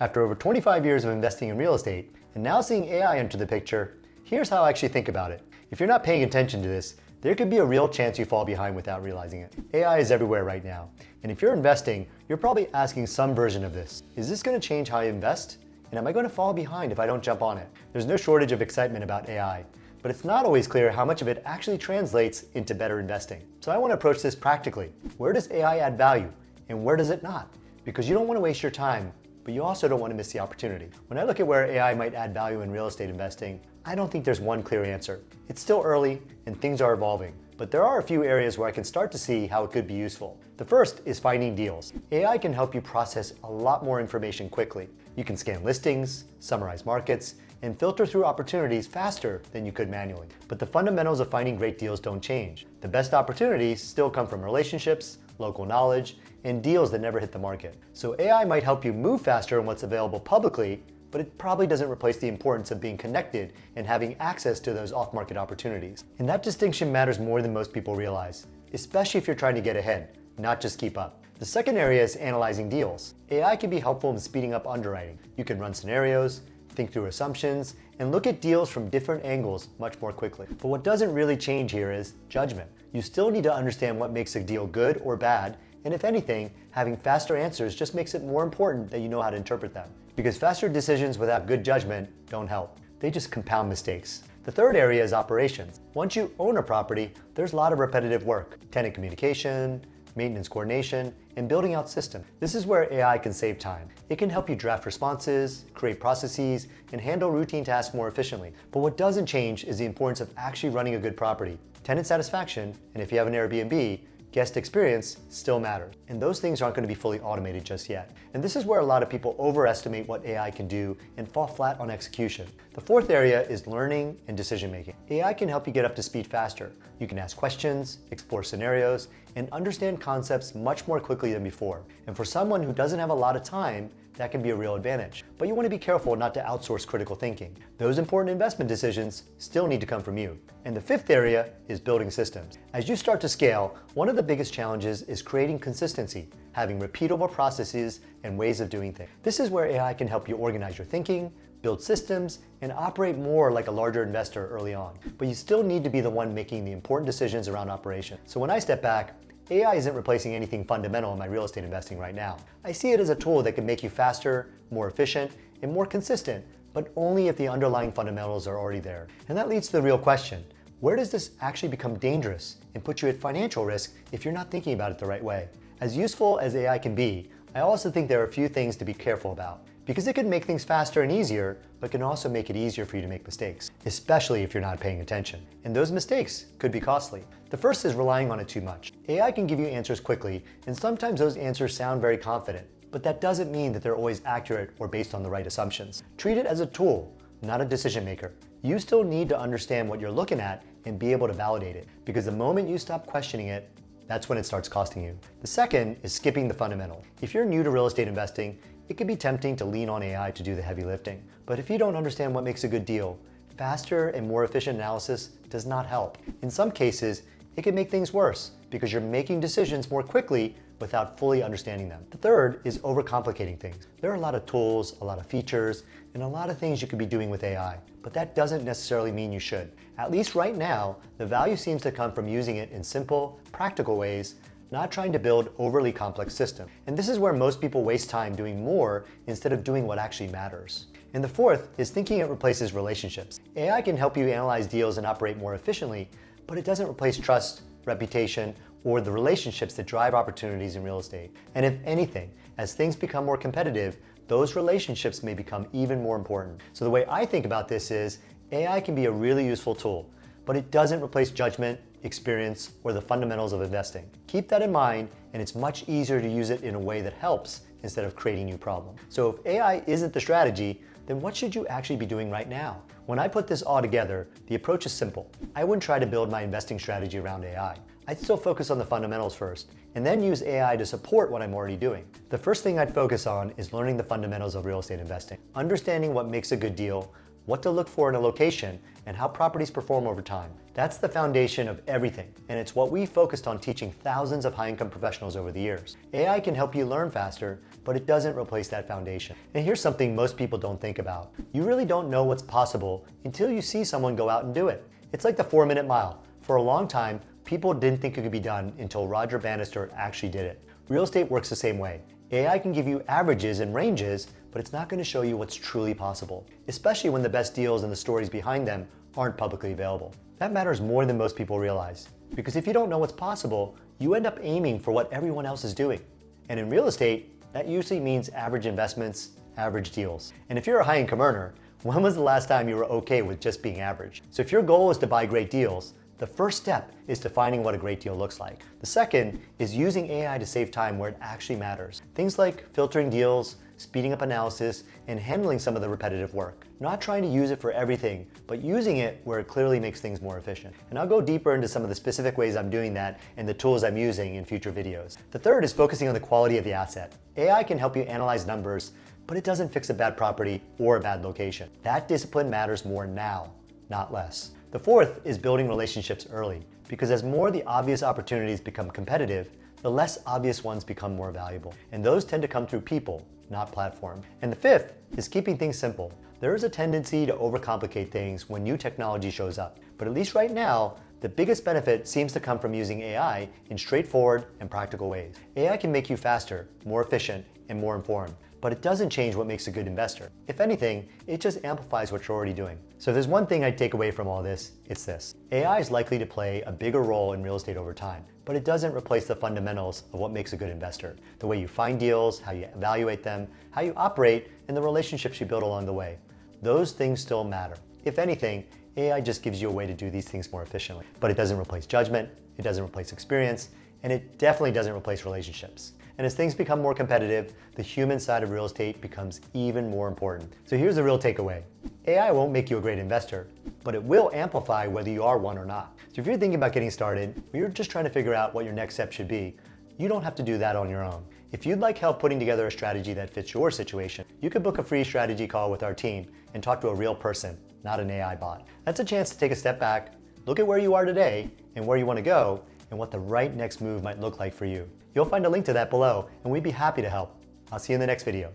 After over 25 years of investing in real estate, and now seeing AI enter the picture, here's how I actually think about it. If you're not paying attention to this, there could be a real chance you fall behind without realizing it. AI is everywhere right now, and if you're investing, you're probably asking some version of this. Is this going to change how I invest? And am I going to fall behind if I don't jump on it? There's no shortage of excitement about AI, but it's not always clear how much of it actually translates into better investing. So I want to approach this practically. Where does AI add value, and where does it not? Because you don't want to waste your time, but you also don't want to miss the opportunity. When I look at where AI might add value in real estate investing, I don't think there's one clear answer. It's still early and things are evolving, but there are a few areas where I can start to see how it could be useful. The first is finding deals. AI can help you process a lot more information quickly. You can scan listings, summarize markets, and filter through opportunities faster than you could manually. But the fundamentals of finding great deals don't change. The best opportunities still come from relationships, local knowledge, and deals that never hit the market. So AI might help you move faster in what's available publicly, but it probably doesn't replace the importance of being connected and having access to those off-market opportunities. And that distinction matters more than most people realize, especially if you're trying to get ahead, not just keep up. The second area is analyzing deals. AI can be helpful in speeding up underwriting. You can run scenarios, think through assumptions, and look at deals from different angles much more quickly. But what doesn't really change here is judgment. You still need to understand what makes a deal good or bad, and if anything, having faster answers just makes it more important that you know how to interpret them. Because faster decisions without good judgment don't help. They just compound mistakes. The third area is operations. Once you own a property, there's a lot of repetitive work. Tenant communication, maintenance coordination, and building out systems. This is where AI can save time. It can help you draft responses, create processes, and handle routine tasks more efficiently. But what doesn't change is the importance of actually running a good property. Tenant satisfaction, and if you have an Airbnb, guest experience still matters. And those things aren't going to be fully automated just yet. And this is where a lot of people overestimate what AI can do and fall flat on execution. The fourth area is learning and decision making. AI can help you get up to speed faster. You can ask questions, explore scenarios, and understand concepts much more quickly than before. And for someone who doesn't have a lot of time, that can be a real advantage. But you want to be careful not to outsource critical thinking. Those important investment decisions still need to come from you. And the fifth area is building systems. As you start to scale, one of the biggest challenges is creating consistency, having repeatable processes and ways of doing things. This is where AI can help you organize your thinking, build systems, and operate more like a larger investor early on. But you still need to be the one making the important decisions around operation. So when I step back, AI isn't replacing anything fundamental in my real estate investing right now. I see it as a tool that can make you faster, more efficient, and more consistent, but only if the underlying fundamentals are already there. And that leads to the real question. Where does this actually become dangerous and put you at financial risk if you're not thinking about it the right way? As useful as AI can be, I also think there are a few things to be careful about. Because it can make things faster and easier, but can also make it easier for you to make mistakes, especially if you're not paying attention. And those mistakes could be costly. The first is relying on it too much. AI can give you answers quickly, and sometimes those answers sound very confident, but that doesn't mean that they're always accurate or based on the right assumptions. Treat it as a tool, not a decision maker. You still need to understand what you're looking at and be able to validate it, because the moment you stop questioning it, that's when it starts costing you. The second is skipping the fundamental. If you're new to real estate investing, it can be tempting to lean on AI to do the heavy lifting. But if you don't understand what makes a good deal, faster and more efficient analysis does not help. In some cases, it can make things worse because you're making decisions more quickly without fully understanding them. The third is overcomplicating things. There are a lot of tools, a lot of features, and a lot of things you could be doing with AI, but that doesn't necessarily mean you should. At least right now, the value seems to come from using it in simple, practical ways, not trying to build overly complex systems. And this is where most people waste time doing more instead of doing what actually matters. And the fourth is thinking it replaces relationships. AI can help you analyze deals and operate more efficiently, but it doesn't replace trust, reputation, or the relationships that drive opportunities in real estate. And if anything, as things become more competitive, those relationships may become even more important. So the way I think about this is AI can be a really useful tool, but it doesn't replace judgment, experience, or the fundamentals of investing. Keep that in mind, and it's much easier to use it in a way that helps instead of creating new problems. So if AI isn't the strategy, then what should you actually be doing right now? When I put this all together, the approach is simple. I wouldn't try to build my investing strategy around AI. I'd still focus on the fundamentals first, and then use AI to support what I'm already doing. The first thing I'd focus on is learning the fundamentals of real estate investing, understanding what makes a good deal, what to look for in a location, and how properties perform over time. That's the foundation of everything, and it's what we focused on teaching thousands of high-income professionals over the years. AI can help you learn faster, but it doesn't replace that foundation. And here's something most people don't think about. You really don't know what's possible until you see someone go out and do it. It's like the 4-minute mile. For a long time, people didn't think it could be done until Roger Bannister actually did it. Real estate works the same way. AI can give you averages and ranges, but it's not going to show you what's truly possible, especially when the best deals and the stories behind them aren't publicly available. That matters more than most people realize, because if you don't know what's possible, you end up aiming for what everyone else is doing. And in real estate, that usually means average investments, average deals. And if you're a high-income earner, when was the last time you were okay with just being average? So if your goal is to buy great deals, the first step is defining what a great deal looks like. The second is using AI to save time where it actually matters. Things like filtering deals, speeding up analysis, and handling some of the repetitive work. Not trying to use it for everything, but using it where it clearly makes things more efficient. And I'll go deeper into some of the specific ways I'm doing that and the tools I'm using in future videos. The third is focusing on the quality of the asset. AI can help you analyze numbers, but it doesn't fix a bad property or a bad location. That discipline matters more now, not less. The fourth is building relationships early, because as more of the obvious opportunities become competitive, the less obvious ones become more valuable. And those tend to come through people, not platform. And the fifth is keeping things simple. There is a tendency to overcomplicate things when new technology shows up. But at least right now, the biggest benefit seems to come from using AI in straightforward and practical ways. AI can make you faster, more efficient, and more informed, but it doesn't change what makes a good investor. If anything, it just amplifies what you're already doing. So if there's one thing I'd take away from all this, it's this. AI is likely to play a bigger role in real estate over time, but it doesn't replace the fundamentals of what makes a good investor. The way you find deals, how you evaluate them, how you operate, and the relationships you build along the way. Those things still matter. If anything, AI just gives you a way to do these things more efficiently. But it doesn't replace judgment, it doesn't replace experience, and it definitely doesn't replace relationships. And as things become more competitive, the human side of real estate becomes even more important. So here's the real takeaway. AI won't make you a great investor, but it will amplify whether you are one or not. So if you're thinking about getting started, or you're just trying to figure out what your next step should be, you don't have to do that on your own. If you'd like help putting together a strategy that fits your situation, you could book a free strategy call with our team and talk to a real person, not an AI bot. That's a chance to take a step back, look at where you are today and where you want to go, and what the right next move might look like for you. You'll find a link to that below, and we'd be happy to help. I'll see you in the next video.